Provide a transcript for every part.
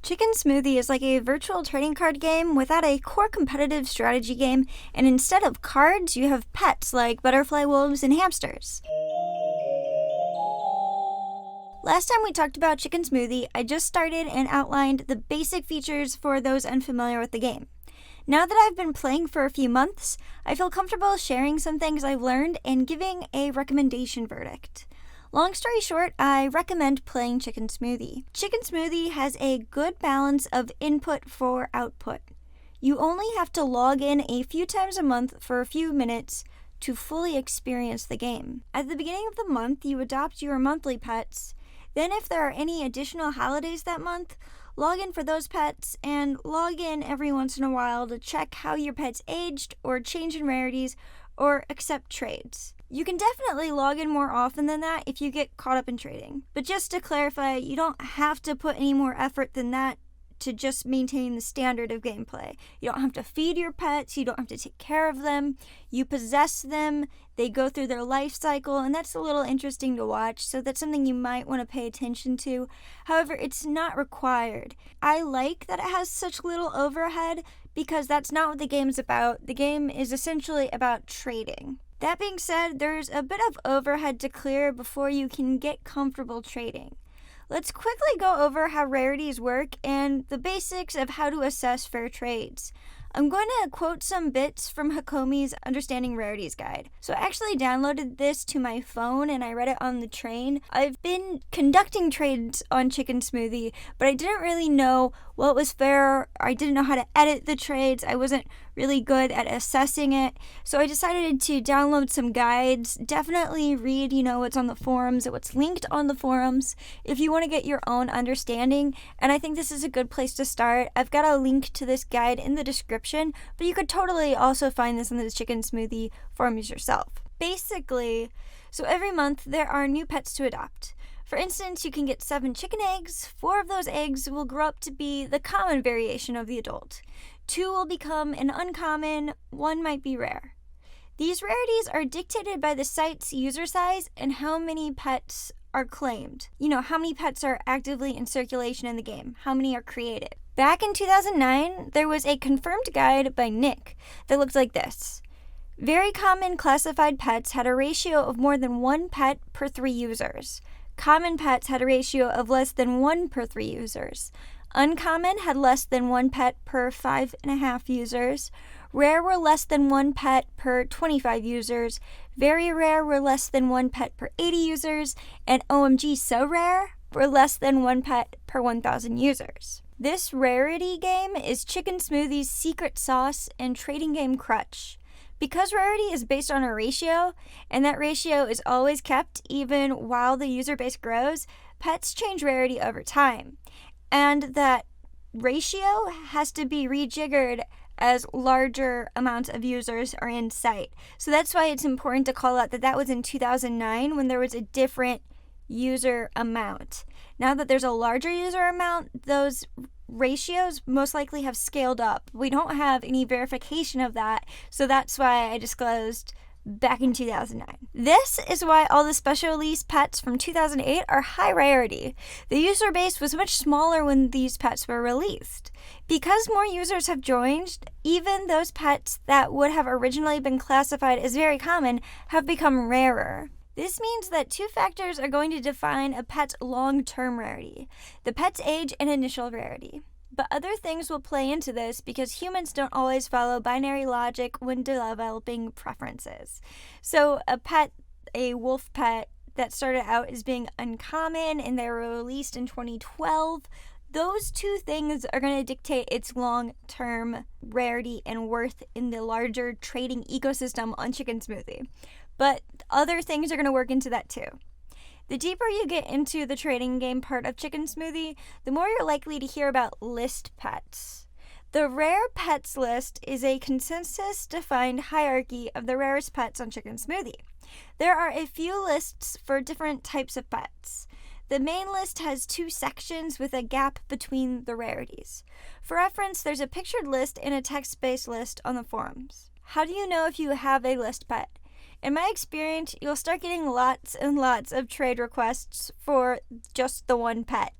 Chicken Smoothie is like a virtual trading card game without a core competitive strategy game, and instead of cards, you have pets like butterfly wolves and hamsters. Last time we talked about Chicken Smoothie, I just started and outlined the basic features for those unfamiliar with the game. Now that I've been playing for a few months, I feel comfortable sharing some things I've learned and giving a recommendation verdict. Long story short, I recommend playing Chicken Smoothie. Chicken Smoothie has a good balance of input for output. You only have to log in a few times a month for a few minutes to fully experience the game. At the beginning of the month, you adopt your monthly pets. Then if there are any additional holidays that month, log in for those pets and log in every once in a while to check how your pet's aged or change in rarities or accept trades. You can definitely log in more often than that if you get caught up in trading. But just to clarify, you don't have to put any more effort than that to just maintain the standard of gameplay. You don't have to feed your pets, you don't have to take care of them, you possess them, they go through their life cycle, and that's a little interesting to watch, so that's something you might want to pay attention to. However, it's not required. I like that it has such little overhead because that's not what the game's about. The game is essentially about trading. That being said, there's a bit of overhead to clear before you can get comfortable trading. Let's quickly go over how rarities work and the basics of how to assess fair trades. I'm going to quote some bits from Hakomi's Understanding Rarities Guide. So I actually downloaded this to my phone and I read it on the train. I've been conducting trades on Chicken Smoothie, but I didn't really know what was fair. I didn't know how to edit the trades. I wasn't really good at assessing it. So I decided to download some guides. Definitely read, what's on the forums, what's linked on the forums if you want to get your own understanding. And I think this is a good place to start. I've got a link to this guide in the description, but you could totally also find this on the Chicken Smoothie forums yourself. Basically, so every month there are new pets to adopt. For instance, you can get 7 chicken eggs. 4 of those eggs will grow up to be the common variation of the adult. 2 will become an uncommon, 1 might be rare. These rarities are dictated by the site's user size and how many pets are claimed. How many pets are actively in circulation in the game, how many are created. Back in 2009, there was a confirmed guide by Nick that looked like this. Very common classified pets had a ratio of more than 1 pet per 3 users. Common pets had a ratio of less than 1 per 3 users. Uncommon had less than 1 pet per 5.5 users. Rare were less than 1 pet per 25 users. Very rare were less than 1 pet per 80 users. And OMG so rare were less than 1 pet per 1,000 users. This rarity game is Chicken Smoothie's secret sauce and trading game crutch. Because rarity is based on a ratio, and that ratio is always kept even while the user base grows, pets change rarity over time. And that ratio has to be rejiggered as larger amounts of users are in sight. So that's why it's important to call out that was in 2009 when there was a different user amount. Now that there's a larger user amount, those ratios most likely have scaled up. We don't have any verification of that, so that's why I disclosed back in 2009. This is why all the special release pets from 2008 are high rarity. The user base was much smaller when these pets were released. Because more users have joined, even those pets that would have originally been classified as very common have become rarer. This means that 2 factors are going to define a pet's long-term rarity: the pet's age and initial rarity. But other things will play into this because humans don't always follow binary logic when developing preferences. So a wolf pet that started out as being uncommon and they were released in 2012, those 2 things are going to dictate its long-term rarity and worth in the larger trading ecosystem on Chicken Smoothie. But other things are going to work into that too. The deeper you get into the trading game part of Chicken Smoothie, the more you're likely to hear about list pets. The rare pets list is a consensus-defined hierarchy of the rarest pets on Chicken Smoothie. There are a few lists for different types of pets. The main list has 2 sections with a gap between the rarities. For reference, there's a pictured list and a text-based list on the forums. How do you know if you have a list pet? In my experience, you'll start getting lots and lots of trade requests for just the 1 pet.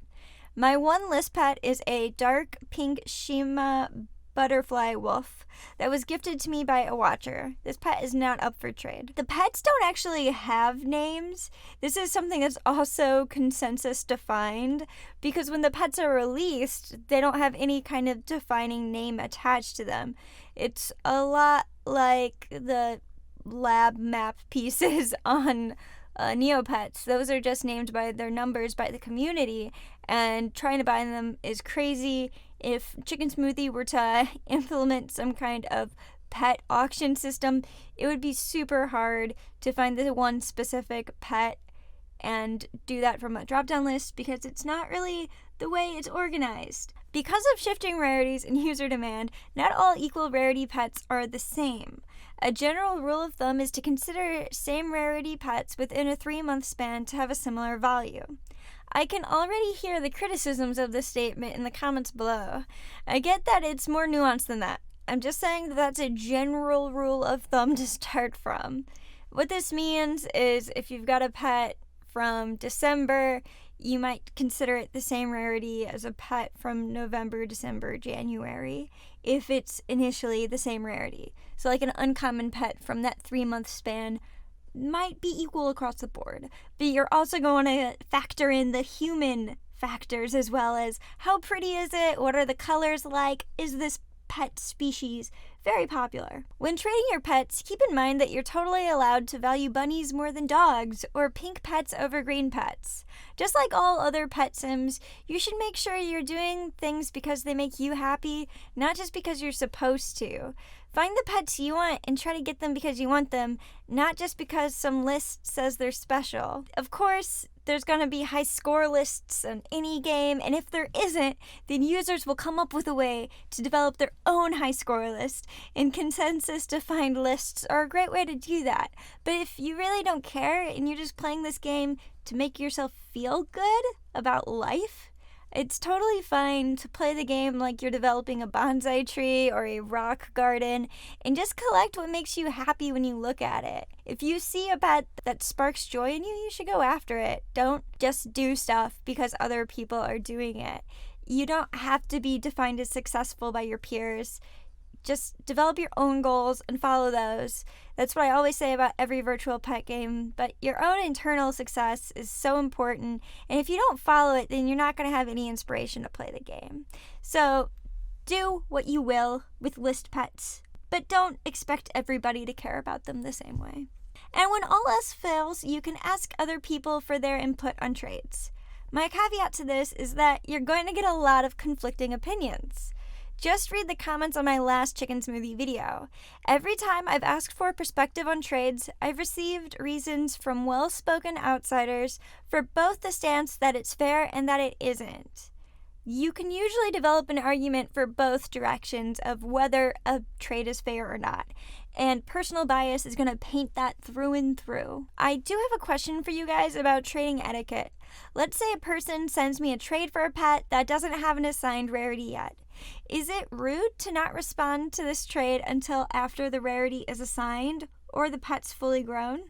My one list pet is a dark pink Shima butterfly wolf that was gifted to me by a watcher. This pet is not up for trade. The pets don't actually have names. This is something that's also consensus defined, because when the pets are released, they don't have any kind of defining name attached to them. It's a lot like the lab map pieces on Neopets. Those are just named by their numbers by the community, and trying to buy them is crazy. If Chicken Smoothie were to implement some kind of pet auction system, it would be super hard to find the one specific pet and do that from a drop-down list, because it's not really the way it's organized. Because of shifting rarities and user demand, not all equal rarity pets are the same. A general rule of thumb is to consider same rarity pets within a 3-month span to have a similar value. I can already hear the criticisms of this statement in the comments below. I get that it's more nuanced than that. I'm just saying that that's a general rule of thumb to start from. What this means is if you've got a pet from December, you might consider it the same rarity as a pet from November, December, January, if it's initially the same rarity. So like an uncommon pet from that 3-month span might be equal across the board, but you're also going to factor in the human factors as well as how pretty is it, what are the colors like, is this pet species very popular. When trading your pets, keep in mind that you're totally allowed to value bunnies more than dogs or pink pets over green pets. Just like all other pet sims, you should make sure you're doing things because they make you happy, not just because you're supposed to. Find the pets you want and try to get them because you want them, not just because some list says they're special. Of course, there's going to be high score lists on any game, and if there isn't, then users will come up with a way to develop their own high score list, and consensus-defined lists are a great way to do that. But if you really don't care and you're just playing this game to make yourself feel good about life, it's totally fine to play the game like you're developing a bonsai tree or a rock garden and just collect what makes you happy when you look at it. If you see a pet that sparks joy in you, you should go after it. Don't just do stuff because other people are doing it. You don't have to be defined as successful by your peers. Just develop your own goals and follow those. That's what I always say about every virtual pet game, but your own internal success is so important, and if you don't follow it, then you're not going to have any inspiration to play the game. So do what you will with list pets, but don't expect everybody to care about them the same way. And when all else fails, you can ask other people for their input on trades. My caveat to this is that you're going to get a lot of conflicting opinions. Just read the comments on my last Chicken Smoothie video. Every time I've asked for perspective on trades, I've received reasons from well-spoken outsiders for both the stance that it's fair and that it isn't. You can usually develop an argument for both directions of whether a trade is fair or not, and personal bias is going to paint that through and through. I do have a question for you guys about trading etiquette. Let's say a person sends me a trade for a pet that doesn't have an assigned rarity yet. Is it rude to not respond to this trade until after the rarity is assigned or the pet's fully grown?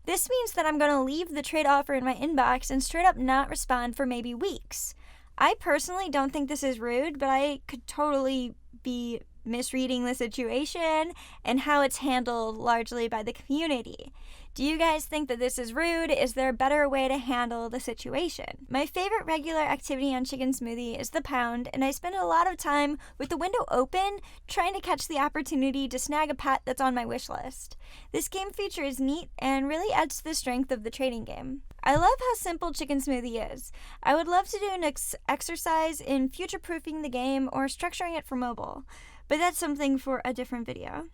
This means that I'm going to leave the trade offer in my inbox and straight up not respond for maybe weeks. I personally don't think this is rude, but I could totally be misreading the situation and how it's handled largely by the community. Do you guys think that this is rude? Is there a better way to handle the situation? My favorite regular activity on Chicken Smoothie is the pound, and I spend a lot of time with the window open trying to catch the opportunity to snag a pet that's on my wish list. This game feature is neat and really adds to the strength of the trading game. I love how simple Chicken Smoothie is. I would love to do an exercise in future-proofing the game or structuring it for mobile, but that's something for a different video.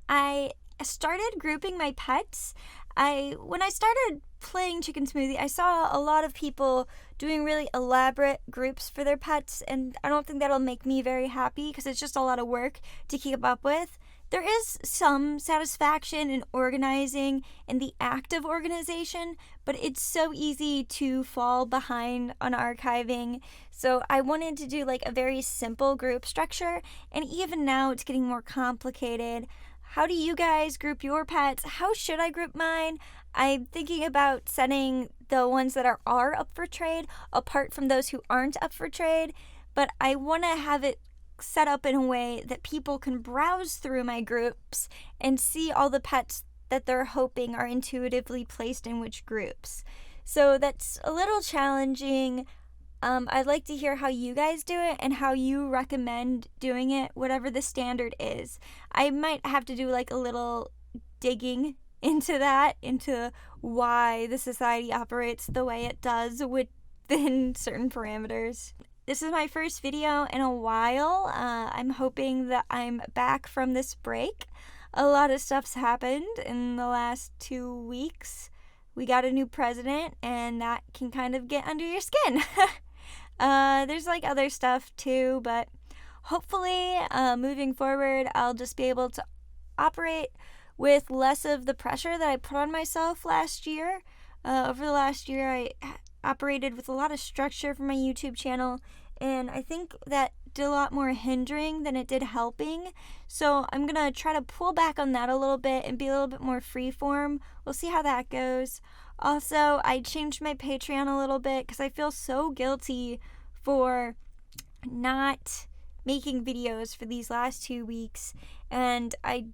I started grouping my pets. When I started playing Chicken Smoothie, I saw a lot of people doing really elaborate groups for their pets, and I don't think that'll make me very happy because it's just a lot of work to keep up with. There is some satisfaction in organizing and the act of organization, but it's so easy to fall behind on archiving. So I wanted to do like a very simple group structure, and even now it's getting more complicated. How do you guys group your pets? How should I group mine? I'm thinking about setting the ones that are up for trade, apart from those who aren't up for trade. But I want to have it set up in a way that people can browse through my groups and see all the pets that they're hoping are intuitively placed in which groups. So that's a little challenging. I'd like to hear how you guys do it and how you recommend doing it, whatever the standard is. I might have to do like a little digging into that, into why the society operates the way it does within certain parameters. This is my first video in a while. I'm hoping that I'm back from this break. A lot of stuff's happened in the last 2 weeks. We got a new president, and that can kind of get under your skin. There's like other stuff too, but hopefully moving forward, I'll just be able to operate with less of the pressure that I put on myself last year. Over the last year, I operated with a lot of structure for my YouTube channel, and I think that did a lot more hindering than it did helping. So I'm gonna try to pull back on that a little bit and be a little bit more freeform. We'll see how that goes. Also, I changed my Patreon a little bit because I feel so guilty for not making videos for these last 2 weeks, and I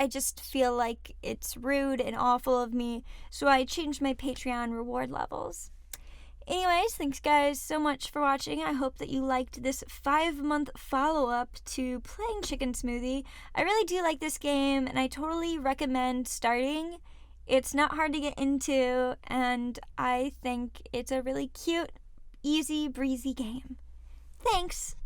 just feel like it's rude and awful of me, so I changed my Patreon reward levels. Anyways, thanks guys so much for watching. I hope that you liked this 5-month follow-up to playing Chicken Smoothie. I really do like this game, and I totally recommend starting. It's not hard to get into, and I think it's a really cute, easy, breezy game. Thanks!